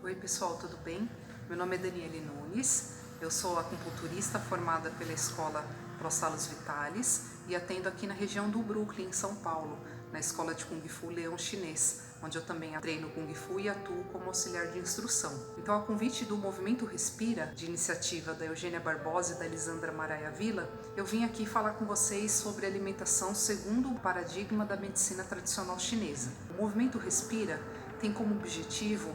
Oi pessoal, tudo bem? Meu nome é Daniele Nunes, eu sou acupunturista formada pela escola Pro Salus Vitalis e atendo aqui na região do Brooklyn, em São Paulo, na escola de Kung Fu Leão Chinês, onde eu também treino Kung Fu e atuo como auxiliar de instrução. Então, a convite do Movimento Respira, de iniciativa da Eugênia Barbosa e da Elisandra Maraia Vila, eu vim aqui falar com vocês sobre alimentação segundo o paradigma da medicina tradicional chinesa. O Movimento Respira tem como objetivo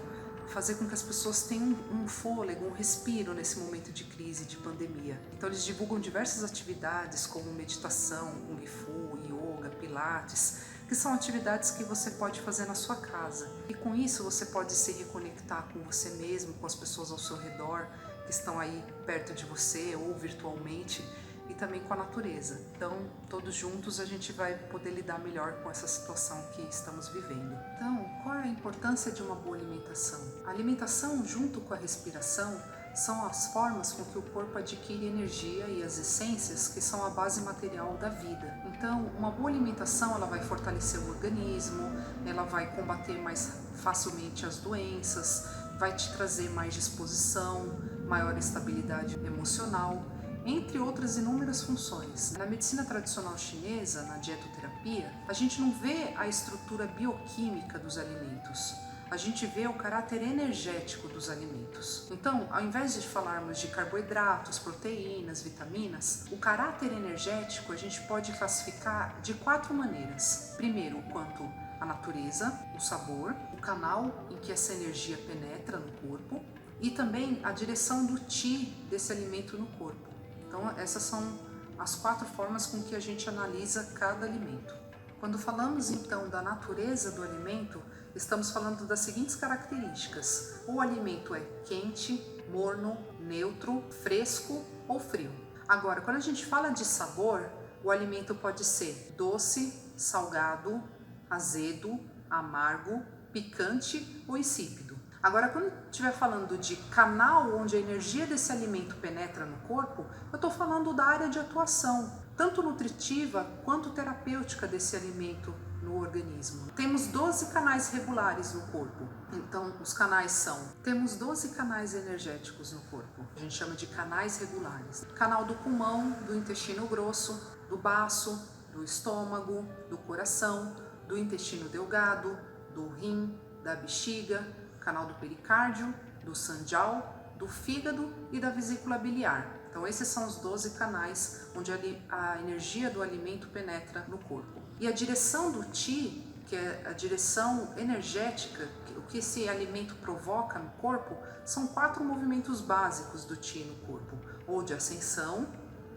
fazer com que as pessoas tenham um fôlego, um respiro nesse momento de crise, de pandemia. Então eles divulgam diversas atividades como meditação, Kung Fu, Yoga, Pilates, que são atividades que você pode fazer na sua casa. E com isso você pode se reconectar com você mesmo, com as pessoas ao seu redor, que estão aí perto de você ou virtualmente, e também com a natureza. Então, todos juntos a gente vai poder lidar melhor com essa situação que estamos vivendo. Então, qual é a importância de uma boa alimentação? A alimentação, junto com a respiração, são as formas com que o corpo adquire energia e as essências que são a base material da vida. Então, uma boa alimentação ela vai fortalecer o organismo, ela vai combater mais facilmente as doenças, vai te trazer mais disposição, maior estabilidade emocional, entre outras inúmeras funções. Na medicina tradicional chinesa, na dietoterapia, a gente não vê a estrutura bioquímica dos alimentos, a gente vê o caráter energético dos alimentos. Então, ao invés de falarmos de carboidratos, proteínas, vitaminas, o caráter energético a gente pode classificar de 4 maneiras. Primeiro, quanto a natureza, o sabor, o canal em que essa energia penetra no corpo e também a direção do Qi desse alimento no corpo. Então, essas são as 4 formas com que a gente analisa cada alimento. Quando falamos então da natureza do alimento, estamos falando das seguintes características. O alimento é quente, morno, neutro, fresco ou frio. Agora, quando a gente fala de sabor, o alimento pode ser doce, salgado, azedo, amargo, picante ou insípido. Agora, quando estiver falando de canal onde a energia desse alimento penetra no corpo, eu estou falando da área de atuação, tanto nutritiva quanto terapêutica desse alimento no organismo. Temos 12 canais regulares no corpo. Então, os canais são... Temos 12 canais energéticos no corpo. A gente chama de canais regulares. Canal do pulmão, do intestino grosso, do baço, do estômago, do coração, do intestino delgado, do rim, da bexiga, canal do pericárdio, do sandial, do fígado e da vesícula biliar. Então esses são os 12 canais onde a energia do alimento penetra no corpo. E a direção do Qi, que é a direção energética, o que esse alimento provoca no corpo, são 4 movimentos básicos do Qi no corpo, ou de ascensão,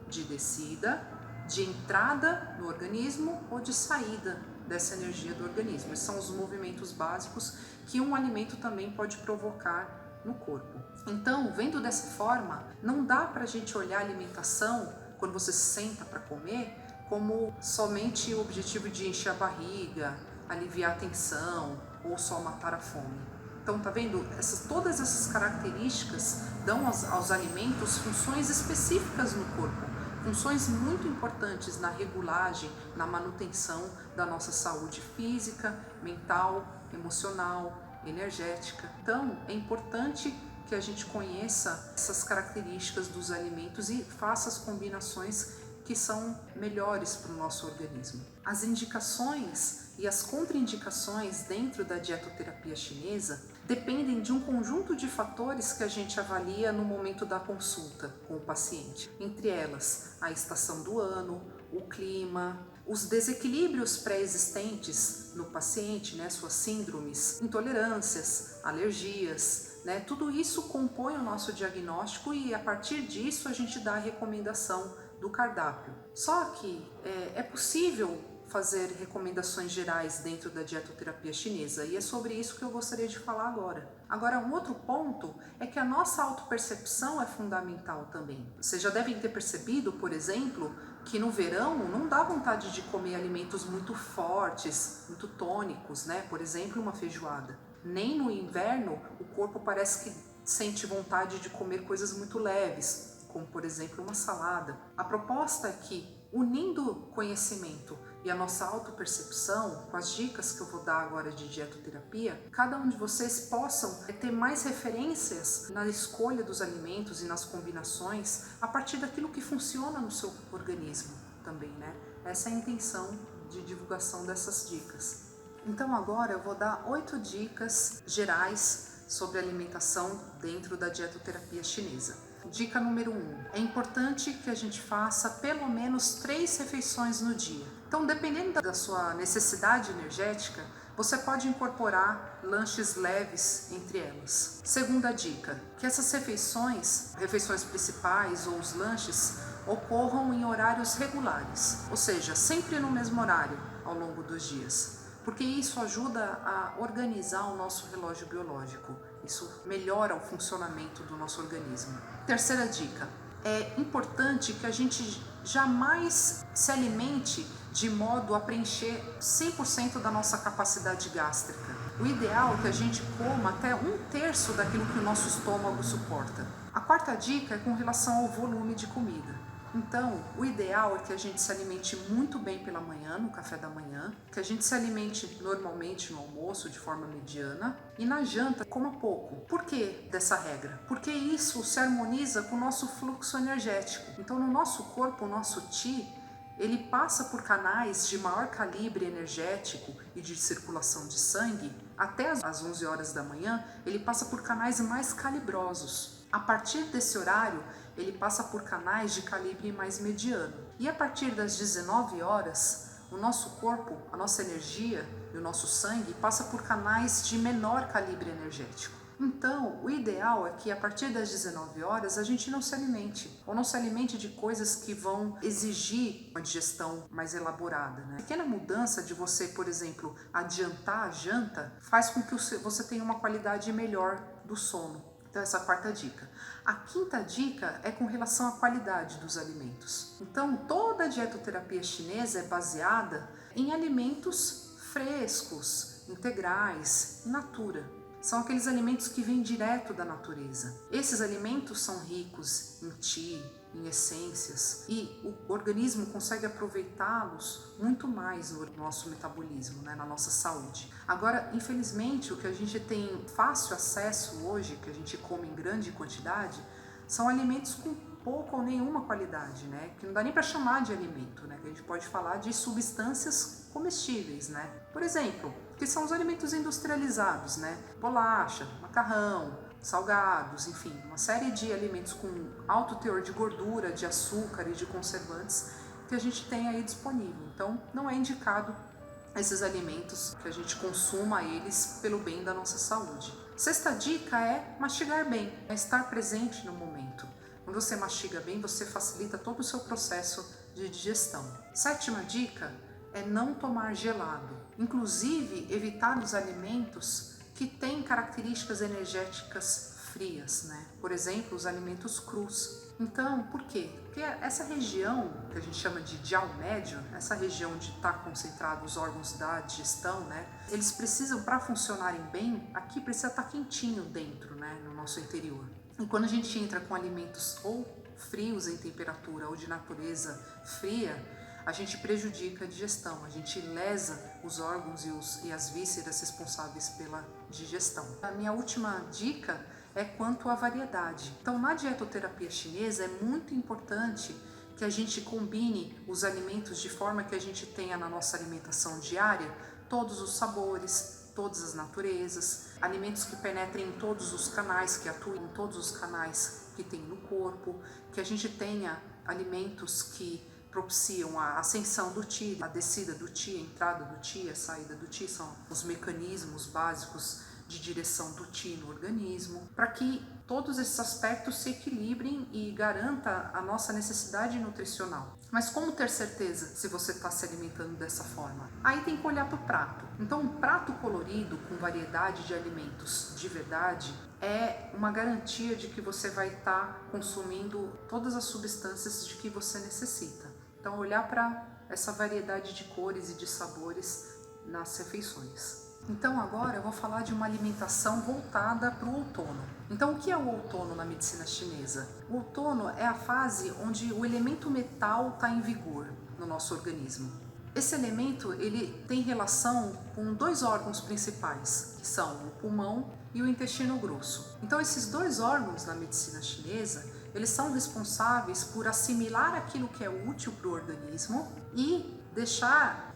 de descida, de entrada no organismo ou de saída dessa energia do organismo. Esses são os movimentos básicos que um alimento também pode provocar no corpo. Então, vendo dessa forma, não dá para a gente olhar a alimentação, quando você senta para comer, como somente o objetivo de encher a barriga, aliviar a tensão ou só matar a fome. Então, tá vendo? Todas essas características dão aos alimentos funções específicas no corpo. Funções muito importantes na regulagem, na manutenção da nossa saúde física, mental, emocional, energética. Então, é importante que a gente conheça essas características dos alimentos e faça as combinações que são melhores para o nosso organismo. As indicações e as contraindicações dentro da dietoterapia chinesa dependem de um conjunto de fatores que a gente avalia no momento da consulta com o paciente. Entre elas, a estação do ano, o clima, os desequilíbrios pré-existentes no paciente, suas síndromes, intolerâncias, alergias, tudo isso compõe o nosso diagnóstico e a partir disso a gente dá a recomendação do cardápio. Só que é possível fazer recomendações gerais dentro da dietoterapia chinesa e é sobre isso que eu gostaria de falar agora. Agora, um outro ponto é que a nossa autopercepção é fundamental também. Vocês já devem ter percebido, por exemplo, que no verão não dá vontade de comer alimentos muito fortes, muito tônicos, Por exemplo, uma feijoada. Nem no inverno o corpo parece que sente vontade de comer coisas muito leves, como por exemplo uma salada. A proposta é que, unindo conhecimento e a nossa autopercepção, com as dicas que eu vou dar agora de dietoterapia, cada um de vocês possam ter mais referências na escolha dos alimentos e nas combinações a partir daquilo que funciona no seu organismo também, né? Essa é a intenção de divulgação dessas dicas. Então agora eu vou dar 8 dicas gerais sobre alimentação dentro da dietoterapia chinesa. Dica número 1. É importante que a gente faça pelo menos 3 refeições no dia. Então, dependendo da sua necessidade energética, você pode incorporar lanches leves entre elas. Segunda dica, que essas refeições principais ou os lanches, ocorram em horários regulares, ou seja, sempre no mesmo horário ao longo dos dias, porque isso ajuda a organizar o nosso relógio biológico, isso melhora o funcionamento do nosso organismo. Terceira dica, é importante que a gente jamais se alimente de modo a preencher 100% da nossa capacidade gástrica. O ideal é que a gente coma até 1/3 daquilo que o nosso estômago suporta. A quarta dica é com relação ao volume de comida. Então, o ideal é que a gente se alimente muito bem pela manhã, no café da manhã, que a gente se alimente normalmente no almoço, de forma mediana, e na janta coma pouco. Por que dessa regra? Porque isso se harmoniza com o nosso fluxo energético. Então, no nosso corpo, o nosso Qi, ele passa por canais de maior calibre energético e de circulação de sangue. Até às 11 horas da manhã, ele passa por canais mais calibrosos. A partir desse horário, ele passa por canais de calibre mais mediano. E a partir das 19 horas, o nosso corpo, a nossa energia e o nosso sangue passa por canais de menor calibre energético. Então, o ideal é que a partir das 19 horas a gente não se alimente, ou não se alimente de coisas que vão exigir uma digestão mais elaborada, né? A pequena mudança de você, por exemplo, adiantar a janta, faz com que você tenha uma qualidade melhor do sono. Então, essa é a quarta dica. A quinta dica é com relação à qualidade dos alimentos. Então, toda a dietoterapia chinesa é baseada em alimentos frescos, integrais, in natura. São aqueles alimentos que vêm direto da natureza. Esses alimentos são ricos em qi, em essências, e o organismo consegue aproveitá-los muito mais no nosso metabolismo, né, na nossa saúde. Agora, infelizmente, o que a gente tem fácil acesso hoje, que a gente come em grande quantidade, são alimentos com pouca ou nenhuma qualidade, né, que não dá nem para chamar de alimento, né, que a gente pode falar de substâncias comestíveis, né. Por exemplo, que são os alimentos industrializados, né, bolacha, macarrão, salgados, enfim, uma série de alimentos com alto teor de gordura, de açúcar e de conservantes que a gente tem aí disponível. Então, não é indicado esses alimentos que a gente consuma eles pelo bem da nossa saúde. Sexta dica é mastigar bem, é estar presente no momento. Quando você mastiga bem, você facilita todo o seu processo de digestão. Sétima dica é não tomar gelado, inclusive evitar os alimentos que têm características energéticas frias, né? Por exemplo, os alimentos crus. Então, por quê? Porque essa região que a gente chama de jiao médio, essa região onde está concentrado os órgãos da digestão, né? Eles precisam, para funcionarem bem, aqui precisa estar quentinho dentro, né? No nosso interior. E quando a gente entra com alimentos ou frios em temperatura ou de natureza fria, a gente prejudica a digestão, a gente lesa os órgãos e as vísceras responsáveis pela digestão. A minha última dica é quanto à variedade. Então, na dietoterapia chinesa é muito importante que a gente combine os alimentos de forma que a gente tenha na nossa alimentação diária todos os sabores, todas as naturezas, alimentos que penetrem em todos os canais, que atuem em todos os canais que tem no corpo, que a gente tenha alimentos que propiciam a ascensão do Qi, a descida do Qi, a entrada do Qi, a saída do Qi, são os mecanismos básicos de direção do Qi no organismo, para que todos esses aspectos se equilibrem e garanta a nossa necessidade nutricional. Mas como ter certeza se você está se alimentando dessa forma? Aí tem que olhar para o prato. Então, um prato colorido com variedade de alimentos de verdade é uma garantia de que você vai estar consumindo todas as substâncias de que você necessita. Então, olhar para essa variedade de cores e de sabores nas refeições. Então, agora eu vou falar de uma alimentação voltada para o outono. Então, o que é o outono na medicina chinesa? O outono é a fase onde o elemento metal está em vigor no nosso organismo. Esse elemento ele tem relação com dois órgãos principais, que são o pulmão e o intestino grosso. Então esses dois órgãos na medicina chinesa, eles são responsáveis por assimilar aquilo que é útil para o organismo e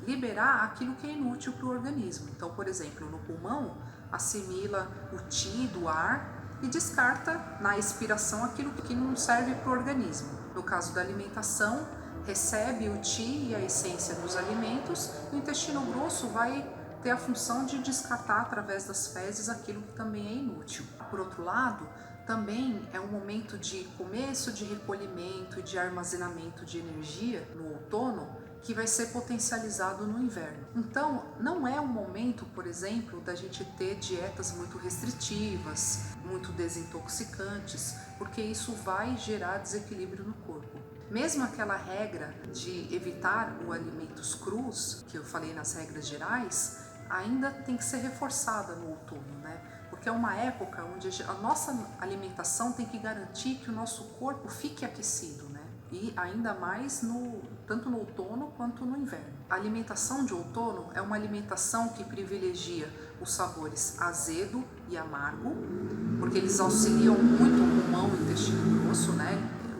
liberar aquilo que é inútil para o organismo. Então, por exemplo, no pulmão, assimila o Qi do ar e descarta na expiração aquilo que não serve para o organismo. No caso da alimentação, recebe o Qi e a essência dos alimentos, e o intestino grosso vai ter a função de descartar através das fezes aquilo que também é inútil. Por outro lado, também é um momento de começo de recolhimento e de armazenamento de energia no outono, que vai ser potencializado no inverno. Então, não é um momento, por exemplo, da gente ter dietas muito restritivas, muito desintoxicantes, porque isso vai gerar desequilíbrio no corpo. Mesmo aquela regra de evitar os alimentos crus, que eu falei nas regras gerais, ainda tem que ser reforçada no outono, né? Porque é uma época onde a nossa alimentação tem que garantir que o nosso corpo fique aquecido, né? E ainda mais tanto no outono quanto no inverno. A alimentação de outono é uma alimentação que privilegia os sabores azedo e amargo, porque eles auxiliam muito o pulmão e o intestino grosso, né?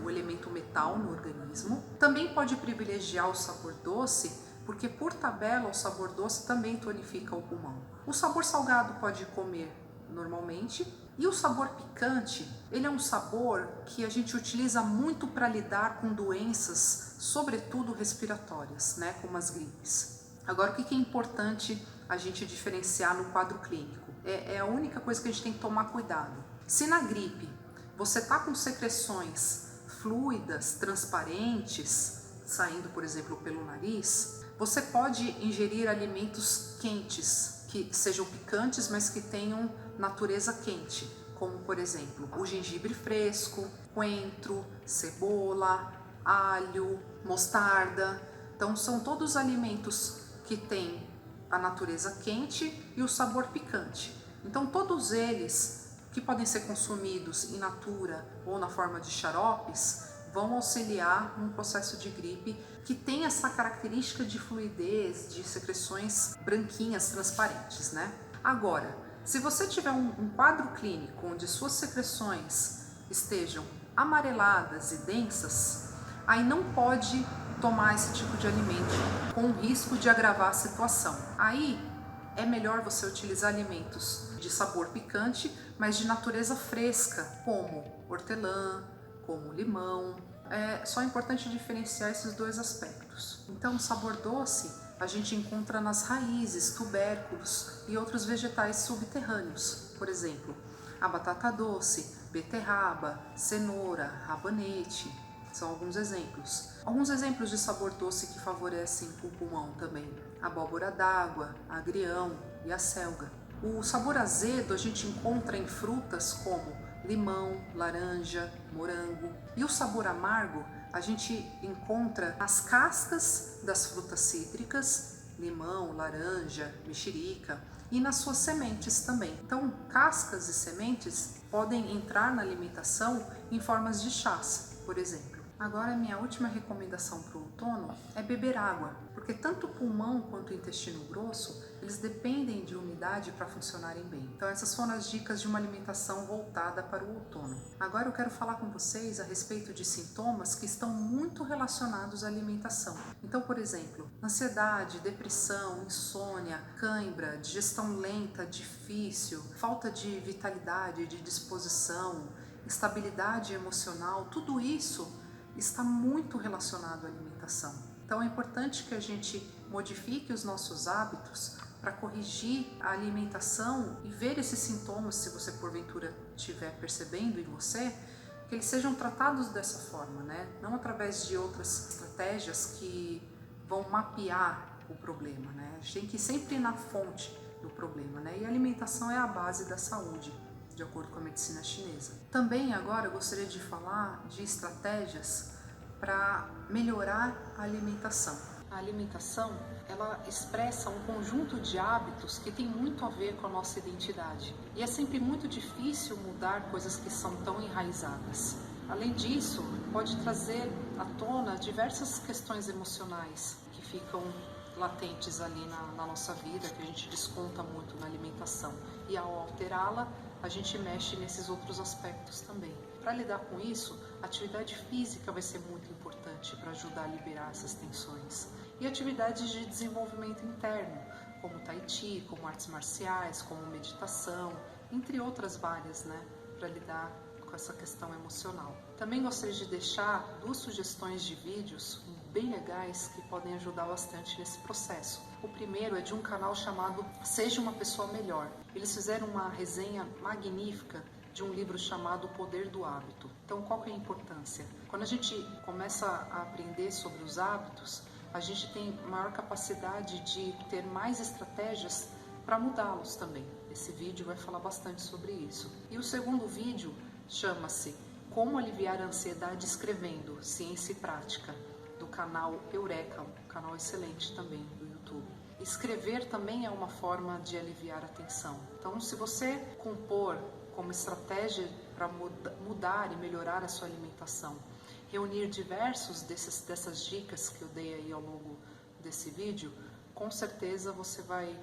O elemento metal no organismo. Também pode privilegiar o sabor doce, porque por tabela o sabor doce também tonifica o pulmão. O sabor salgado pode comer normalmente, e o sabor picante, ele é um sabor que a gente utiliza muito para lidar com doenças, sobretudo respiratórias, né, como as gripes. Agora, o que é importante a gente diferenciar no quadro clínico? É a única coisa que a gente tem que tomar cuidado. Se na gripe você está com secreções fluidas, transparentes, saindo, por exemplo, pelo nariz, você pode ingerir alimentos quentes, que sejam picantes, mas que tenham natureza quente, como por exemplo o gengibre fresco, coentro, cebola, alho, mostarda. Então são todos alimentos que têm a natureza quente e o sabor picante. Então todos eles que podem ser consumidos in natura ou na forma de xaropes vão auxiliar num processo de gripe que tem essa característica de fluidez, de secreções branquinhas, transparentes, né? Agora, se você tiver um quadro clínico onde suas secreções estejam amareladas e densas, aí não pode tomar esse tipo de alimento com o risco de agravar a situação. Aí é melhor você utilizar alimentos de sabor picante, mas de natureza fresca, como hortelã, como limão. É só importante diferenciar esses dois aspectos. Então, o sabor doce a gente encontra nas raízes, tubérculos e outros vegetais subterrâneos. Por exemplo, a batata doce, beterraba, cenoura, rabanete, são alguns exemplos. Alguns exemplos de sabor doce que favorecem o pulmão também: abóbora d'água, agrião e a selga. O sabor azedo a gente encontra em frutas como limão, laranja, morango. E o sabor amargo a gente encontra nas cascas das frutas cítricas, limão, laranja, mexerica, e nas suas sementes também. Então, cascas e sementes podem entrar na alimentação em formas de chás, por exemplo. Agora, minha última recomendação para o outono é beber água, porque tanto o pulmão quanto o intestino grosso, eles dependem de umidade para funcionarem bem. Então, essas foram as dicas de uma alimentação voltada para o outono. Agora eu quero falar com vocês a respeito de sintomas que estão muito relacionados à alimentação. Então, por exemplo, ansiedade, depressão, insônia, cãibra, digestão lenta, difícil, falta de vitalidade, de disposição, instabilidade emocional, tudo isso está muito relacionado à alimentação. Então é importante que a gente modifique os nossos hábitos para corrigir a alimentação e ver esses sintomas, se você porventura estiver percebendo em você, que eles sejam tratados dessa forma, né? Não através de outras estratégias que vão mapear o problema, né? A gente tem que ir sempre na fonte do problema, né? E a alimentação é a base da saúde, de acordo com a medicina chinesa. Também agora eu gostaria de falar de estratégias para melhorar a alimentação. A alimentação, ela expressa um conjunto de hábitos que tem muito a ver com a nossa identidade. E é sempre muito difícil mudar coisas que são tão enraizadas. Além disso, pode trazer à tona diversas questões emocionais que ficam latentes ali na nossa vida, que a gente desconta muito na alimentação. E ao alterá-la, a gente mexe nesses outros aspectos também. Para lidar com isso, a atividade física vai ser muito importante para ajudar a liberar essas tensões. E atividades de desenvolvimento interno, como tai chi, como artes marciais, como meditação, entre outras várias, né, para lidar com essa questão emocional. Também gostaria de deixar 2 sugestões de vídeos bem legais que podem ajudar bastante nesse processo. O primeiro é de um canal chamado Seja uma Pessoa Melhor. Eles fizeram uma resenha magnífica de um livro chamado O Poder do Hábito. Então, qual que é a importância? Quando a gente começa a aprender sobre os hábitos, a gente tem maior capacidade de ter mais estratégias para mudá-los também. Esse vídeo vai falar bastante sobre isso. E o segundo vídeo chama-se Como Aliviar a Ansiedade Escrevendo, Ciência e Prática, do canal Eureka, um canal excelente também do YouTube. Escrever também é uma forma de aliviar a tensão. Então, se você compor como estratégia para mudar e melhorar a sua alimentação, reunir diversos dessas dicas que eu dei aí ao longo desse vídeo, com certeza você vai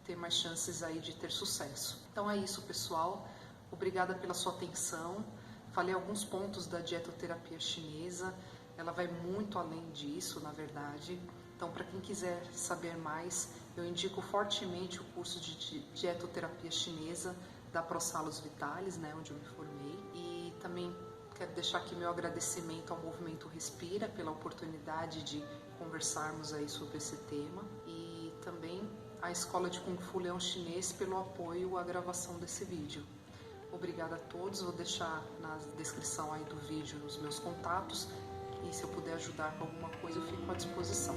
ter mais chances aí de ter sucesso. Então é isso, pessoal. Obrigada pela sua atenção. Falei alguns pontos da dietoterapia chinesa. Ela vai muito além disso, na verdade. Então, para quem quiser saber mais, eu indico fortemente o curso de dietoterapia chinesa da ProSalos Vitalis, né, onde eu me formei. E também quero deixar aqui meu agradecimento ao Movimento Respira pela oportunidade de conversarmos aí sobre esse tema. E também a Escola de Kung Fu Leão Chinês pelo apoio à gravação desse vídeo. Obrigada a todos, vou deixar na descrição aí do vídeo os meus contatos e se eu puder ajudar com alguma coisa eu fico à disposição.